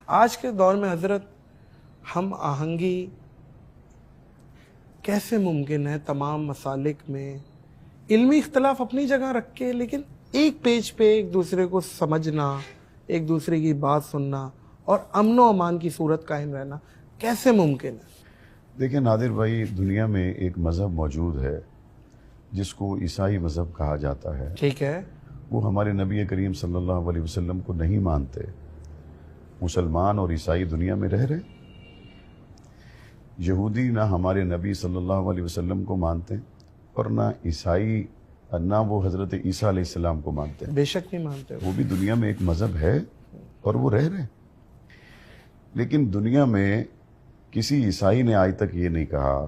آج کے دور میں حضرت ہم آہنگی کیسے ممکن ہے تمام مسالک میں؟ علمی اختلاف اپنی جگہ رکھ کے، لیکن ایک پیج پہ ایک دوسرے کو سمجھنا، ایک دوسرے کی بات سننا اور امن و امان کی صورت قائم رہنا کیسے ممکن ہے؟ دیکھیں نادر بھائی، دنیا میں ایک مذہب موجود ہے جس کو عیسائی مذہب کہا جاتا ہے۔ ٹھیک ہے، وہ ہمارے نبی کریم صلی اللہ علیہ وسلم کو نہیں مانتے۔ مسلمان اور عیسائی دنیا میں رہ رہے، یہودی نہ ہمارے نبی صلی اللہ علیہ وسلم کو مانتے اور نہ عیسائی، نہ وہ حضرت عیسیٰ علیہ السلام کو مانتے۔ بے شک نہیں مانتے وہ بھی دنیا میں ایک مذہب ہے اور وہ رہ رہے، لیکن دنیا میں کسی عیسائی نے آج تک یہ نہیں کہا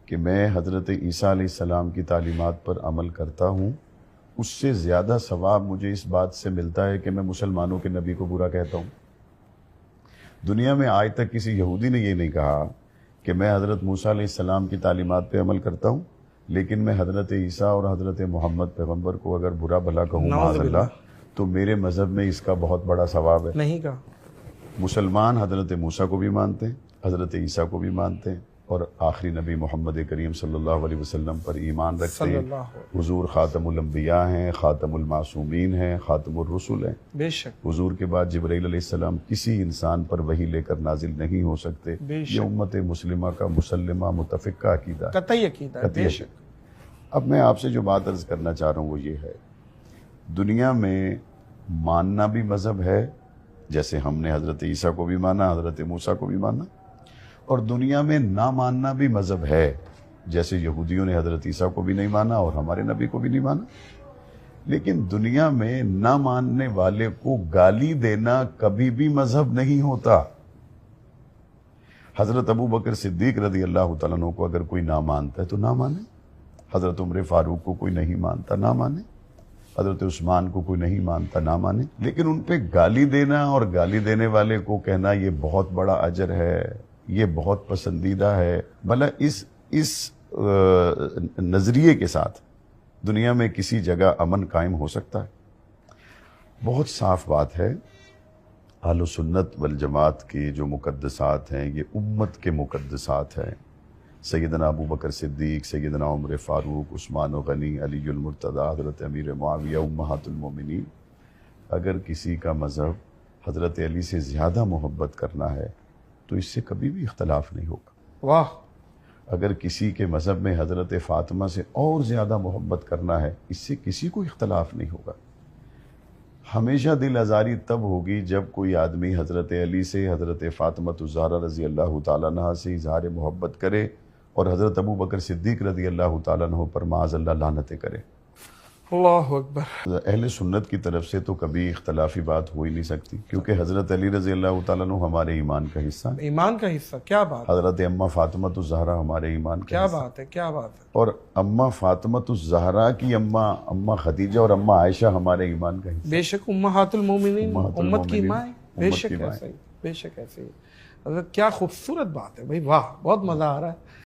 کہ میں حضرت عیسیٰ علیہ السلام کی تعلیمات پر عمل کرتا ہوں، اس سے زیادہ ثواب مجھے اس بات سے ملتا ہے کہ میں مسلمانوں کے نبی کو برا کہتا ہوں۔ دنیا میں آج تک کسی یہودی نے یہ نہیں کہا کہ میں حضرت موسیٰ علیہ السلام کی تعلیمات پہ عمل کرتا ہوں، لیکن میں حضرت عیسیٰ اور حضرت محمد پیغمبر کو اگر برا بھلا کہوں معاذ اللہ تو میرے مذہب میں اس کا بہت بڑا ثواب ہے۔ نہیں کہا۔ مسلمان حضرت موسیٰ کو بھی مانتے ہیں، حضرت عیسیٰ کو بھی مانتے ہیں، اور آخری نبی محمد کریم صلی اللہ علیہ وسلم پر ایمان رکھتے ہیں۔ حضور خاتم الانبیاء ہیں، خاتم المعصومین ہیں، خاتم الرسل ہیں۔ بے شک حضور کے بعد جبرائیل علیہ السلام کسی انسان پر وحی لے کر نازل نہیں ہو سکتے۔ یہ امت مسلمہ کا مسلمہ متفقہ عقیدہ ہے، قطعی عقیدہ ہے۔ بے شک۔ اب میں آپ سے جو بات عرض کرنا چاہ رہا ہوں وہ یہ ہے، دنیا میں ماننا بھی مذہب ہے، جیسے ہم نے حضرت عیسیٰ کو بھی مانا، حضرت موسیٰ کو بھی مانا، اور دنیا میں نہ ماننا بھی مذہب ہے، جیسے یہودیوں نے حضرت عیسیٰ کو بھی نہیں مانا اور ہمارے نبی کو بھی نہیں مانا۔ لیکن دنیا میں نہ ماننے والے کو گالی دینا کبھی بھی مذہب نہیں ہوتا۔ حضرت ابو بکر صدیق رضی اللہ تعالیٰ عنہ کو اگر کوئی نہ مانتا ہے تو نہ مانے، حضرت عمر فاروق کو کوئی نہیں مانتا نہ مانے، حضرت عثمان کو کوئی نہیں مانتا نہ مانے، لیکن ان پہ گالی دینا اور گالی دینے والے کو کہنا یہ بہت بڑا اجر ہے، یہ بہت پسندیدہ ہے، بھلا اس نظریے کے ساتھ دنیا میں کسی جگہ امن قائم ہو سکتا ہے؟ بہت صاف بات ہے، اہل سنت والجماعت کی جو مقدسات ہیں یہ امت کے مقدسات ہیں۔ سیدنا ابو بکر صدیق، سیدنا عمر فاروق، عثمان غنی، علی المرتضیٰ، حضرت امیر معاویہ، امہات المومنین۔ اگر کسی کا مذہب حضرت علی سے زیادہ محبت کرنا ہے تو اس سے کبھی بھی اختلاف نہیں ہوگا۔ واہ! اگر کسی کے مذہب میں حضرت فاطمہ سے اور زیادہ محبت کرنا ہے، اس سے کسی کو اختلاف نہیں ہوگا۔ ہمیشہ دل آزاری تب ہوگی جب کوئی آدمی حضرت علی سے، حضرت فاطمہ الزہرا رضی اللہ تعالیٰ عنہ سے اظہار محبت کرے اور حضرت ابو بکر صدیق رضی اللہ تعالیٰ عنہ پر معاذ اللہ لعنتیں کرے۔ اللہ اکبر۔ اہل سنت کی طرف سے تو کبھی اختلافی بات ہو ہی نہیں سکتی، کیونکہ حضرت علی رضی اللہ تعالیٰ عنہ ہمارے ایمان کا حصہ ہیں۔ ایمان کا حصہ، کیا بات! حضرت اماں فاطمہ الزہرا ہمارے ایمان کا کیا حصہ۔ بات ہے، کیا بات ہے! اور اماں فاطمہ الزہرا کی اماں خدیجہ اور اماں عائشہ ہمارے ایمان کا حصہ۔ بے شک امہات المومنین، امت کی ماں، بے شک کی ماں۔ ایسے ہی، بے شک ایسے ہی۔ حضرت کیا خوبصورت بات ہے بھائی، واہ! بہت مزہ آ رہا ہے۔